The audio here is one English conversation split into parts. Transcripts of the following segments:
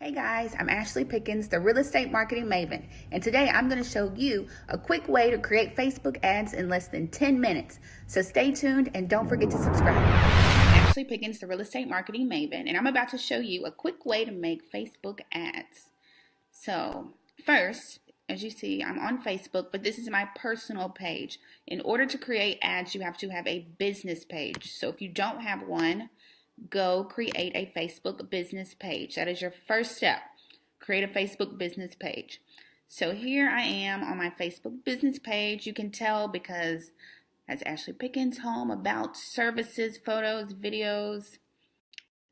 Hey guys, I'm Ashley Pickens, the real estate marketing maven, and today I'm going to show you a quick way to create Facebook ads in less than 10 minutes. So stay tuned and don't forget to subscribe. I'm Ashley Pickens, the real estate marketing maven, and I'm about to show you a quick way to make Facebook ads. So first, as you see, I'm on Facebook, but this is my personal page. In order to create ads, you have to have a business page. So if you don't have one, go create a Facebook business page. That is your first step. Create a Facebook business page. So here I am on my Facebook business page. You can tell because that's Ashley Pickens Home, about services, photos, videos,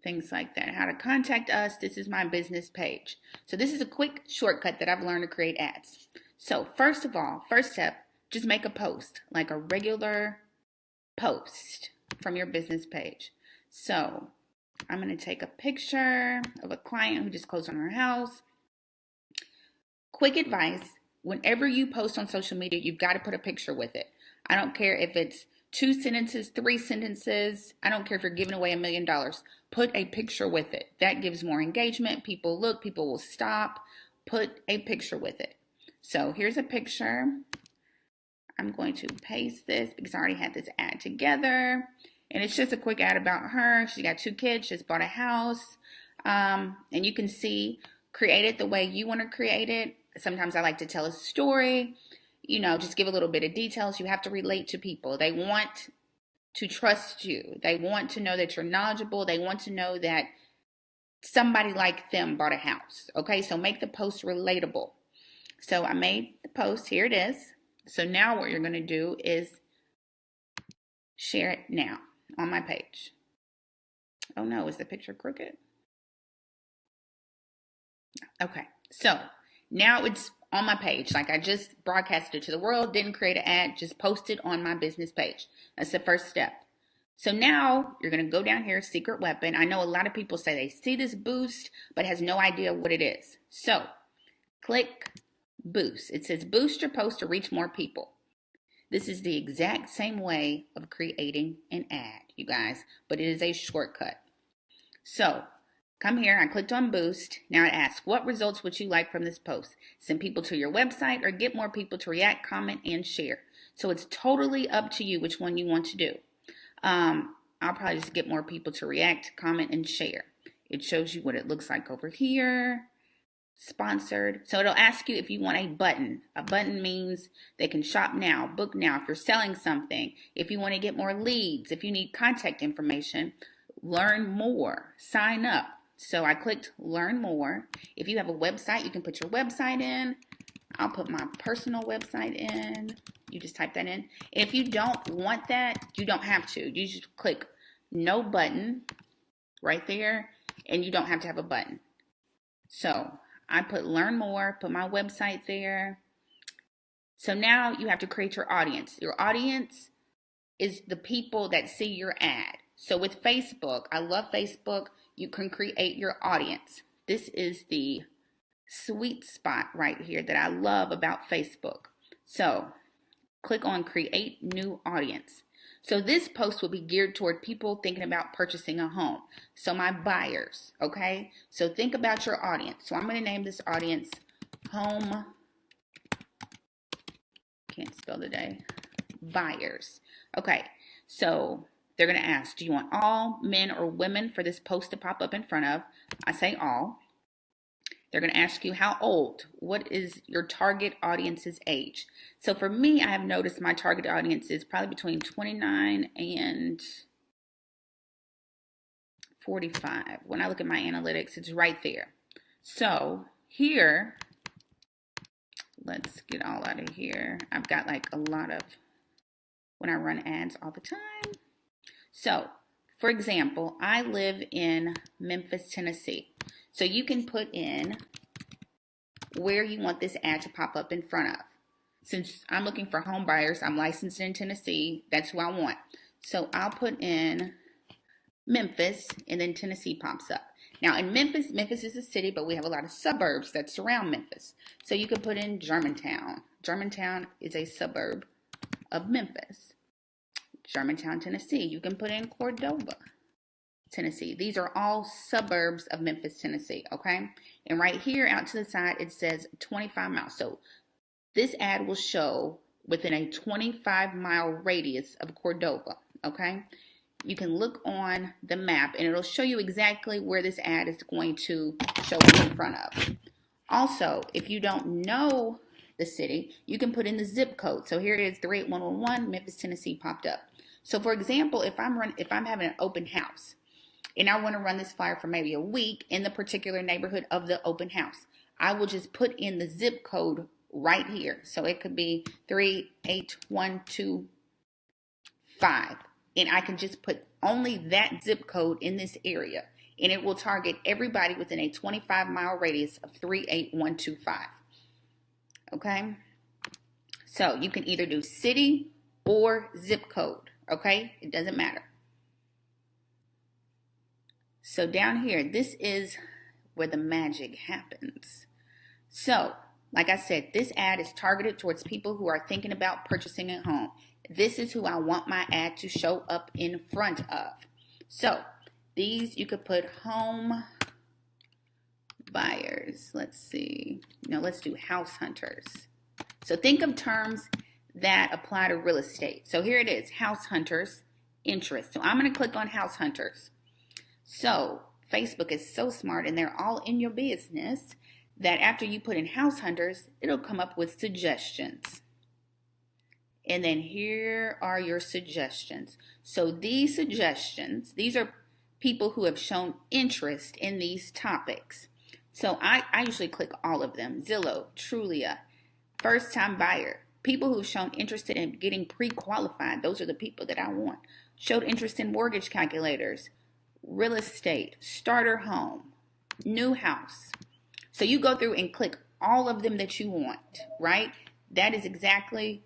things like that. How to contact us. This is my business page. So this is a quick shortcut that I've learned to create ads. So first of all, first step, just make a post, like a regular post from your business page. So I'm going to take a picture of a client who just closed on her house. Quick advice, whenever you post on social media, you've got to put a picture with it. I don't care if it's 2 sentences, 3 sentences. I don't care if you're giving away $1 million. Put a picture with it. That gives more engagement. People look, people will stop. Put a picture with it. So here's a picture. I'm going to paste this because I already had this ad together. And it's just a quick ad about her. She got 2 kids, just bought a house. And you can see, create it the way you want to create it. Sometimes I like to tell a story, just give a little bit of details. You have to relate to people. They want to trust you. They want to know that you're knowledgeable. They want to know that somebody like them bought a house. Okay, so make the post relatable. So I made the post. Here it is. So now what you're going to do is share it now on my page. Oh no, is the picture crooked? Okay, so now it's on my page. Like I just broadcasted it to the world, didn't create an ad, just posted on my business page. That's the first step. So now you're going to go down here, secret weapon. I know a lot of people say they see this boost, but has no idea what it is. So click boost. It says boost your post to reach more people. This is the exact same way of creating an ad, you guys, but it is a shortcut. So come here, I clicked on boost. Now it asks, what results would you like from this post? Send people to your website or get more people to react, comment, and share. So it's totally up to you which one you want to do. I'll probably just get more people to react, comment, and share. It shows you what it looks like over here. Sponsored. So it'll ask you if you want a button. A button means they can shop now, book now, if you're selling something, if you want to get more leads, if you need contact information, learn more, sign up. So I clicked learn more. If you have a website, you can put your website in. I'll put my personal website in. You just type that in. If you don't want that, you don't have to. You just click no button right there, and you don't have to have a button. So I put learn more, put my website there. So now you have to create your audience. Your audience is the people that see your ad. So with Facebook, I love Facebook, you can create your audience. This is the sweet spot right here that I love about Facebook. So click on create new audience. So this post will be geared toward people thinking about purchasing a home. So my buyers, okay? So think about your audience. So I'm going to name this audience home, can't spell today, buyers. Okay, so they're going to ask, do you want all men or women for this post to pop up in front of? I say all. They're going to ask you how old, what is your target audience's age? So for me, I have noticed my target audience is probably between 29 and 45. When I look at my analytics, it's right there. So here, let's get all out of here. I've got like a lot of, when I run ads all the time. So for example, I live in Memphis, Tennessee. So you can put in where you want this ad to pop up in front of. Since I'm looking for home buyers, I'm licensed in Tennessee. That's who I want. So I'll put in Memphis, and then Tennessee pops up. Now in Memphis is a city, but we have a lot of suburbs that surround Memphis. So you can put in Germantown. Germantown is a suburb of Memphis. Germantown, Tennessee. You can put in Cordova. Tennessee. These are all suburbs of Memphis, Tennessee, okay? And right here out to the side, it says 25 miles. So this ad will show within a 25-mile radius of Cordova, okay? You can look on the map and it'll show you exactly where this ad is going to show up in front of. Also, if you don't know the city, you can put in the zip code. So here it is, 38111, Memphis, Tennessee popped up. So for example, if I'm having an open house and I want to run this flyer for maybe a week in the particular neighborhood of the open house, I will just put in the zip code right here. So it could be 38125. And I can just put only that zip code in this area. And it will target everybody within a 25-mile radius of 38125. Okay? So you can either do city or zip code. Okay? It doesn't matter. So down here, this is where the magic happens. So, like I said, this ad is targeted towards people who are thinking about purchasing a home. This is who I want my ad to show up in front of. So, these you could put home buyers. Let's see. No, let's do house hunters. So, think of terms that apply to real estate. So, here it is, house hunters, interest. So, I'm going to click on house hunters. So, Facebook is so smart and they're all in your business that after you put in house hunters, it'll come up with suggestions. And then here are your suggestions. So these suggestions, these are people who have shown interest in these topics. So I usually click all of them. Zillow, Trulia, first time buyer, people who've shown interest in getting pre-qualified. Those are the people that I want. Showed interest in mortgage calculators, real estate, starter home, new house. So you go through and click all of them that you want, right? That is exactly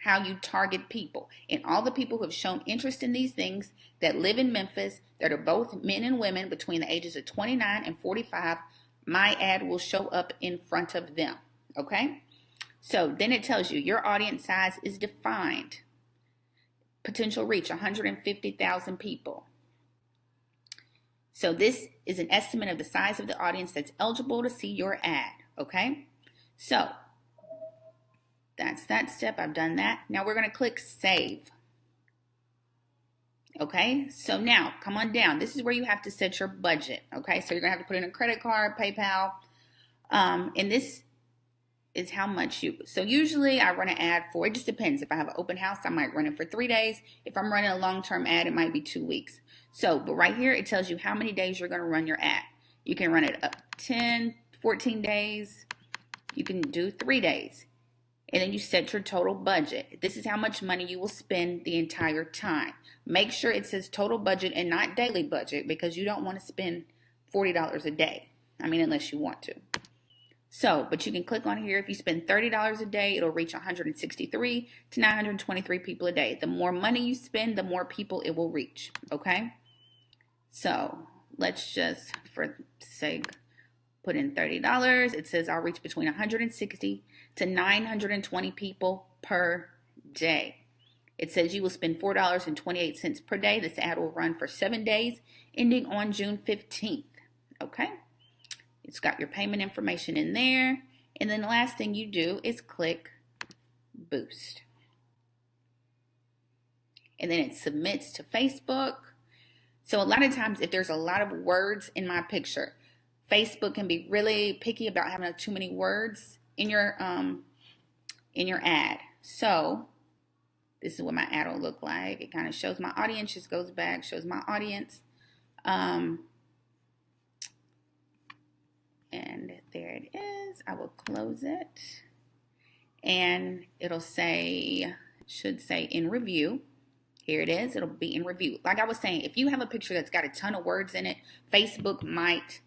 how you target people. And all the people who have shown interest in these things that live in Memphis, that are both men and women between the ages of 29 and 45, my ad will show up in front of them, okay? So then it tells you your audience size is defined. Potential reach, 150,000 people. So this is an estimate of the size of the audience that's eligible to see your ad, okay? So that's that step. I've done that. Now we're going to click Save. Okay, so now come on down. This is where you have to set your budget. Okay, so you're going to have to put in a credit card, PayPal, and this is how much you. So usually I run an ad for, it just depends. If I have an open house, I might run it for 3 days. If I'm running a long-term ad, it might be 2 weeks. So, but right here, it tells you how many days you're going to run your ad. You can run it up 10, 14 days. You can do 3 days. And then you set your total budget. This is how much money you will spend the entire time. Make sure it says total budget and not daily budget, because you don't want to spend $40 a day. I mean, unless you want to. So, but you can click on here. If you spend $30 a day, it'll reach 163 to 923 people a day. The more money you spend, the more people it will reach. Okay? So, let's just, for sake, put in $30. It says I'll reach between 160 to 920 people per day. It says you will spend $4.28 per day. This ad will run for 7 days, ending on June 15th. Okay? It's got your payment information in there. And then the last thing you do is click Boost. And then it submits to Facebook. So a lot of times, if there's a lot of words in my picture, Facebook can be really picky about having too many words in your ad. So this is what my ad will look like. It kind of shows my audience, just goes back, shows my audience. And there it is. I will close it. And it'll say, should say in review. Here it is. It'll be in review. Like I was saying, if you have a picture that's got a ton of words in it, Facebook might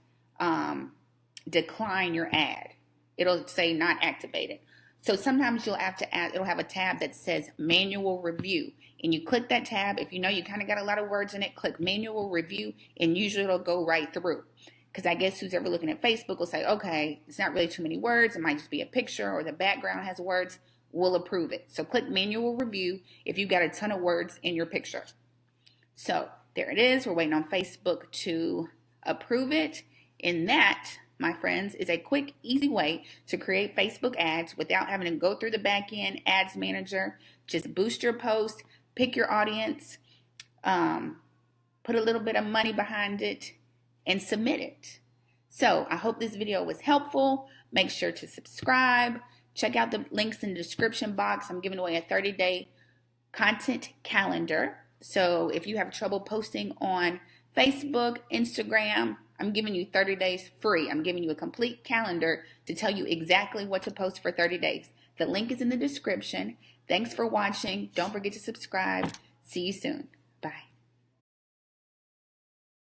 decline your ad. It'll say not activated. So sometimes you'll have to add, it'll have a tab that says manual review. And you click that tab. If you know you kind of got a lot of words in it, click manual review, and usually it'll go right through. Because I guess who's ever looking at Facebook will say, okay, it's not really too many words. It might just be a picture, or the background has words. We'll approve it. So click manual review if you've got a ton of words in your picture. So there it is. We're waiting on Facebook to approve it. And that, my friends, is a quick, easy way to create Facebook ads without having to go through the back end ads manager. Just boost your post, pick your audience, put a little bit of money behind it, and submit it. So I hope this video was helpful. Make sure to subscribe. Check out the links in the description box. I'm giving away a 30-day content calendar. So if you have trouble posting on Facebook, Instagram, I'm giving you 30 days free. I'm giving you a complete calendar to tell you exactly what to post for 30 days. The link is in the description. Thanks for watching. Don't forget to subscribe. See you soon.